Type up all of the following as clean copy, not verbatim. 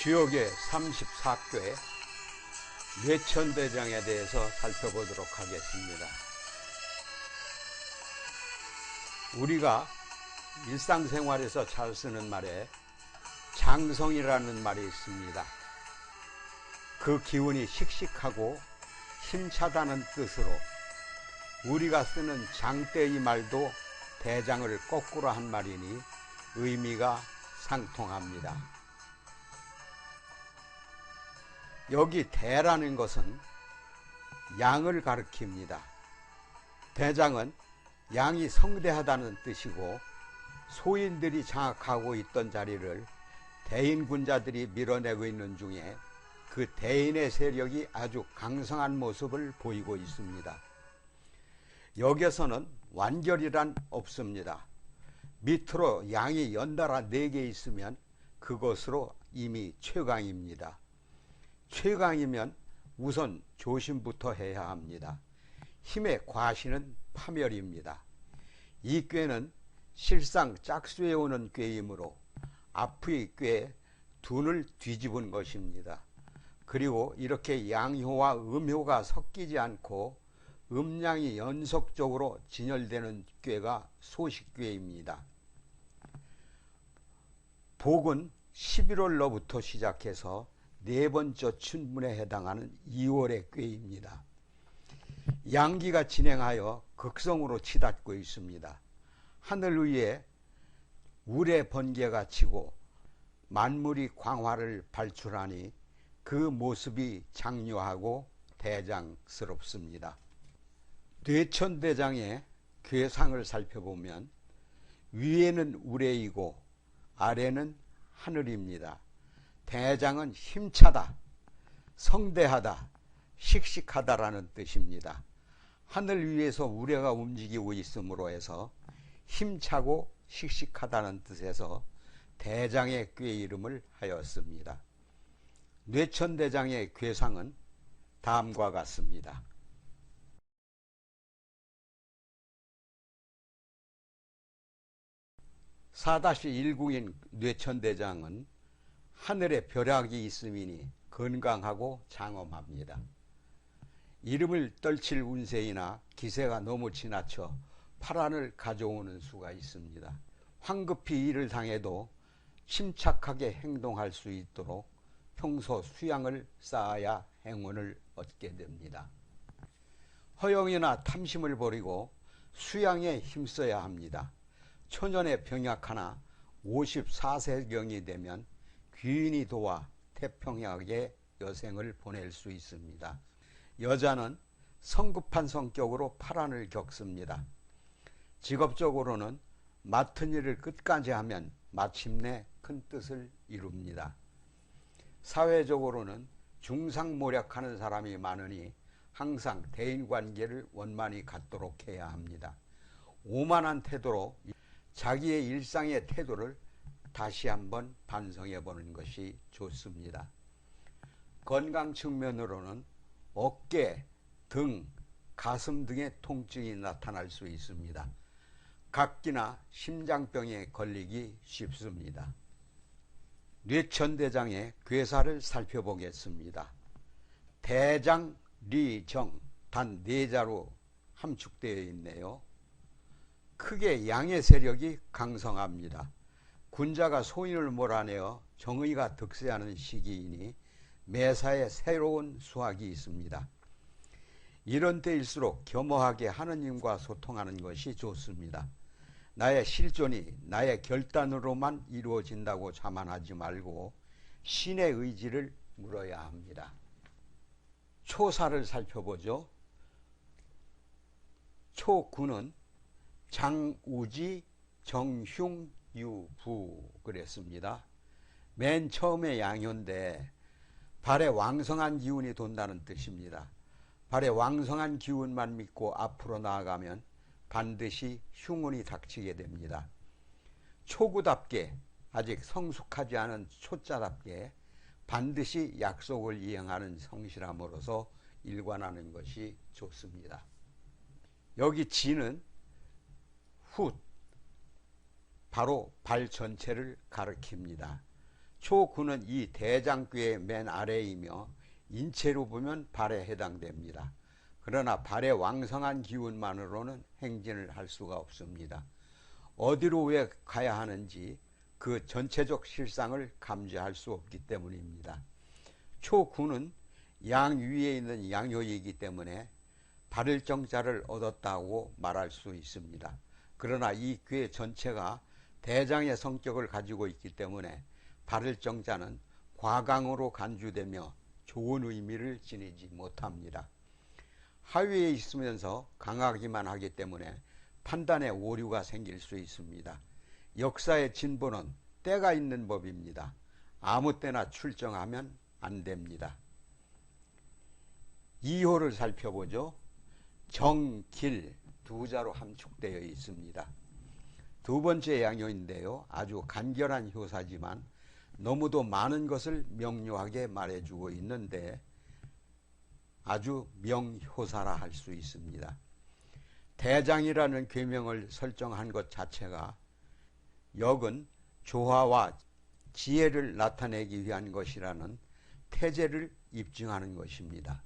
주역의 34궤 뇌천대장에 대해서 살펴보도록 하겠습니다. 우리가 일상생활에서 잘 쓰는 말에 장성이라는 말이 있습니다. 그 기운이 씩씩하고 힘차다는 뜻으로 우리가 쓰는 장대의 말도 대장을 거꾸로 한 말이니 의미가 상통합니다. 여기 대라는 것은 양을 가리킵니다. 대장은 양이 성대하다는 뜻이고 소인들이 장악하고 있던 자리를 대인군자들이 밀어내고 있는 중에 그 대인의 세력이 아주 강성한 모습을 보이고 있습니다. 여기서는 완결이란 없습니다. 밑으로 양이 연달아 4개 있으면 그것으로 이미 최강입니다. 최강이면 우선 조심부터 해야 합니다. 힘의 과시는 파멸입니다. 이 꾀는 실상 짝수에 오는 꾀이므로 앞의 꾀 둔을 뒤집은 것입니다. 그리고 이렇게 양효와 음효가 섞이지 않고 음양이 연속적으로 진열되는 꾀가 소식꾀입니다. 복은 11월로부터 시작해서 4번째 춘분에 해당하는 2월의 꾀입니다. 양기가 진행하여 극성으로 치닫고 있습니다. 하늘 위에 울의 번개가 치고 만물이 광화를 발출하니 그 모습이 장려하고 대장스럽습니다. 뇌천대장의 궤상을 살펴보면 위에는 우레이고 아래는 하늘입니다. 대장은 힘차다, 성대하다, 씩씩하다라는 뜻입니다. 하늘 위에서 우레가 움직이고 있으므로 해서 힘차고 씩씩하다는 뜻에서 대장의 궤 이름을 하였습니다. 뇌천대장의 궤상은 다음과 같습니다. (4-1국인) 뇌천대장은 하늘에 벼락이 있음이니 건강하고 장엄합니다. 이름을 떨칠 운세이나 기세가 너무 지나쳐 파란을 가져오는 수가 있습니다. 황급히 일을 당해도 침착하게 행동할 수 있도록 평소 수양을 쌓아야 행운을 얻게 됩니다. 허영이나 탐심을 버리고 수양에 힘써야 합니다. 초년의 병약하나 54세경이 되면 귀인이 도와 태평하게 여생을 보낼 수 있습니다. 여자는 성급한 성격으로 파란을 겪습니다. 직업적으로는 맡은 일을 끝까지 하면 마침내 큰 뜻을 이룹니다. 사회적으로는 중상모략하는 사람이 많으니 항상 대인관계를 원만히 갖도록 해야 합니다. 오만한 태도로 자기의 일상의 태도를 다시 한번 반성해 보는 것이 좋습니다. 건강 측면으로는 어깨, 등, 가슴 등의 통증이 나타날 수 있습니다. 각기나 심장병에 걸리기 쉽습니다. 뇌천대장의 궤사를 살펴보겠습니다. 대장, 리정, 단 4자로 함축되어 있네요. 크게 양의 세력이 강성합니다. 군자가 소인을 몰아내어 정의가 득세하는 시기이니 매사에 새로운 수확이 있습니다. 이런 때일수록 겸허하게 하느님과 소통하는 것이 좋습니다. 나의 실존이 나의 결단으로만 이루어진다고 자만하지 말고 신의 의지를 물어야 합니다. 초사를 살펴보죠. 초구는 장우지, 정흉, 유부 그랬습니다. 맨 처음에 양효인데 발에 왕성한 기운이 돈다는 뜻입니다. 발에 왕성한 기운만 믿고 앞으로 나아가면 반드시 흉운이 닥치게 됩니다. 초구답게 아직 성숙하지 않은 초자답게 반드시 약속을 이행하는 성실함으로서 일관하는 것이 좋습니다. 여기 지는 훗, 바로 발 전체를 가리킵니다. 초9는 이 대장귀의 맨 아래이며 인체로 보면 발에 해당됩니다. 그러나 발의 왕성한 기운만으로는 행진을 할 수가 없습니다. 어디로 왜 가야 하는지 그 전체적 실상을 감지할 수 없기 때문입니다. 초9는 양 위에 있는 양효이기 때문에 발을 정자를 얻었다고 말할 수 있습니다. 그러나 이 괴 전체가 대장의 성격을 가지고 있기 때문에 발을 정자는 과강으로 간주되며 좋은 의미를 지니지 못합니다. 하위에 있으면서 강하기만 하기 때문에 판단에 오류가 생길 수 있습니다. 역사의 진보는 때가 있는 법입니다. 아무 때나 출정하면 안 됩니다. 2호를 살펴보죠. 정, 길 두 자로 함축되어 있습니다. 두 번째 양효인데요. 아주 간결한 효사지만 너무도 많은 것을 명료하게 말해주고 있는데 아주 명효사라 할 수 있습니다. 대장이라는 괴명을 설정한 것 자체가 역은 조화와 지혜를 나타내기 위한 것이라는 태제를 입증하는 것입니다.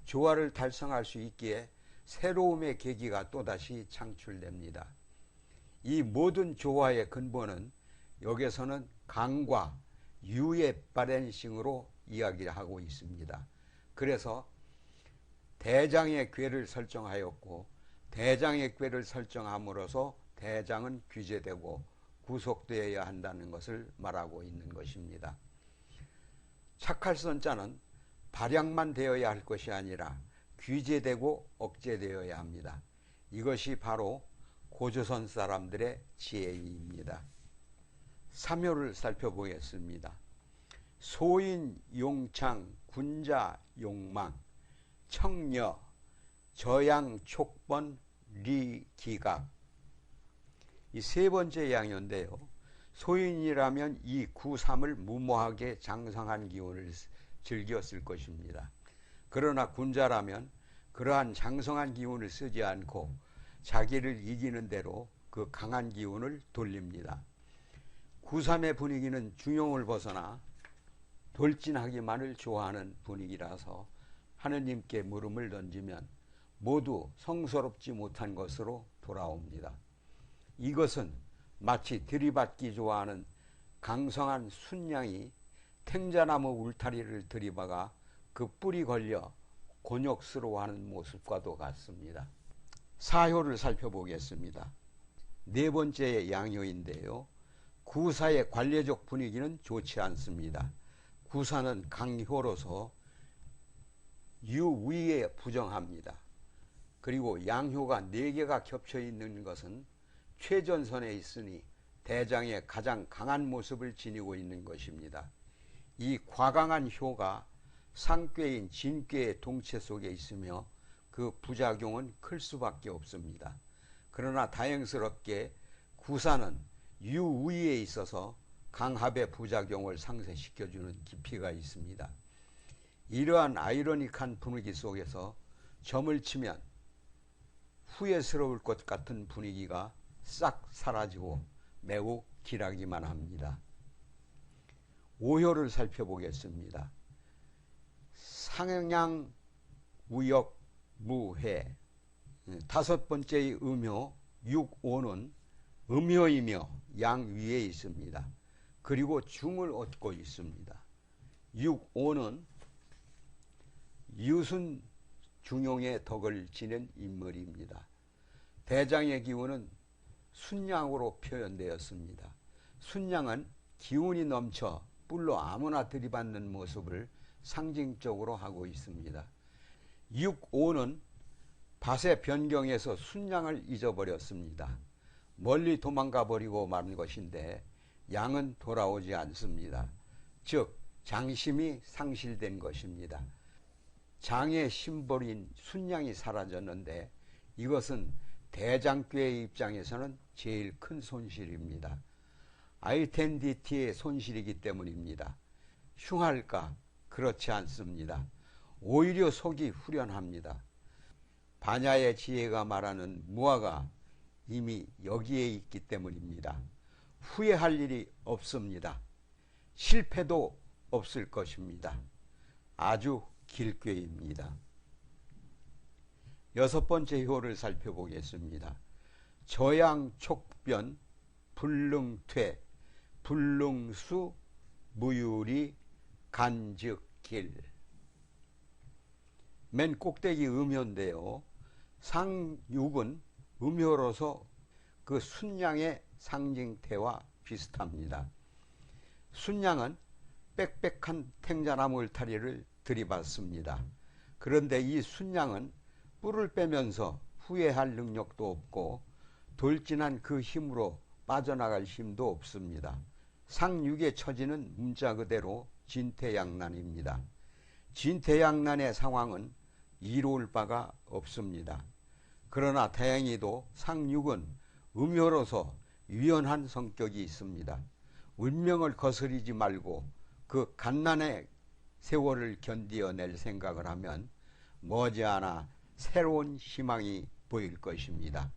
조화를 달성할 수 있기에 새로움의 계기가 또다시 창출됩니다. 이 모든 조화의 근본은 여기서는 강과 유의 바랜싱으로 이야기하고 있습니다. 그래서 대장의 궤를 설정하였고 대장의 궤를 설정함으로써 대장은 규제되고 구속되어야 한다는 것을 말하고 있는 것입니다. 착할선자는 발양만 되어야 할 것이 아니라 규제되고 억제되어야 합니다. 이것이 바로 고조선 사람들의 지혜입니다. 3효를 살펴보겠습니다. 소인, 용창, 군자, 용망, 청녀, 저양, 촉번, 리, 기각. 이 세 번째 양효인데요. 소인이라면 이 구삼을 무모하게 장성한 기운을 즐겼을 것입니다. 그러나 군자라면 그러한 장성한 기운을 쓰지 않고 자기를 이기는 대로 그 강한 기운을 돌립니다. 구삼의 분위기는 중용을 벗어나 돌진하기만을 좋아하는 분위기라서 하느님께 물음을 던지면 모두 성스럽지 못한 것으로 돌아옵니다. 이것은 마치 들이받기 좋아하는 강성한 순양이 탱자나무 울타리를 들이박아 그 뿔이 걸려 곤욕스러워하는 모습과도 같습니다. 4효를 살펴보겠습니다. 네 번째 양효인데요. 구사의 관례적 분위기는 좋지 않습니다. 구사는 강효로서 유위에 부정합니다. 그리고 양효가 4개가 겹쳐 있는 것은 최전선에 있으니 대장의 가장 강한 모습을 지니고 있는 것입니다. 이 과강한 효가 상꾀인 진꾀의 동체 속에 있으며 그 부작용은 클 수밖에 없습니다. 그러나 다행스럽게 구사는 유위에 있어서 강합의 부작용을 상쇄시켜주는 깊이가 있습니다. 이러한 아이러닉한 분위기 속에서 점을 치면 후회스러울 것 같은 분위기가 싹 사라지고 매우 길하기만 합니다. 5효를 살펴보겠습니다. 상양, 우역, 무해. 다섯 번째의 음효 6오는 음효이며 양 위에 있습니다. 그리고 중을 얻고 있습니다. 6오는 유순 중용의 덕을 지닌 인물입니다. 대장의 기운은 순양으로 표현되었습니다. 순양은 기운이 넘쳐 뿔로 아무나 들이받는 모습을 상징적으로 하고 있습니다. 6오는 밭의 변경에서 순양을 잊어버렸습니다. 멀리 도망가 버리고 만 것인데 양은 돌아오지 않습니다. 즉 장심이 상실된 것입니다. 장의 심벌인 순양이 사라졌는데 이것은 대장꾀의 입장에서는 제일 큰 손실입니다. 아이덴티티의 손실이기 때문입니다. 흉할까? 그렇지 않습니다. 오히려 속이 후련합니다. 반야의 지혜가 말하는 무아가 이미 여기에 있기 때문입니다. 후회할 일이 없습니다. 실패도 없을 것입니다. 아주 길꾀입니다. 여섯 번째 효를 살펴보겠습니다. 저양촉변, 불능퇴, 불능수, 무유리, 간즉길. 맨 꼭대기 음효인데요. 상육은 음효로서 그 순양의 상징태와 비슷합니다. 순양은 빽빽한 탱자나무 울타리를 들이받습니다. 그런데 이 순양은 뿔을 빼면서 후회할 능력도 없고 돌진한 그 힘으로 빠져나갈 힘도 없습니다. 상육의 처지는 문자 그대로 진퇴양난입니다. 진퇴양난의 상황은 이로울 바가 없습니다. 그러나 다행히도 상육은 음효로서 유연한 성격이 있습니다. 운명을 거스르지 말고 그 갓난의 세월을 견디어낼 생각을 하면 머지않아 새로운 희망이 보일 것입니다.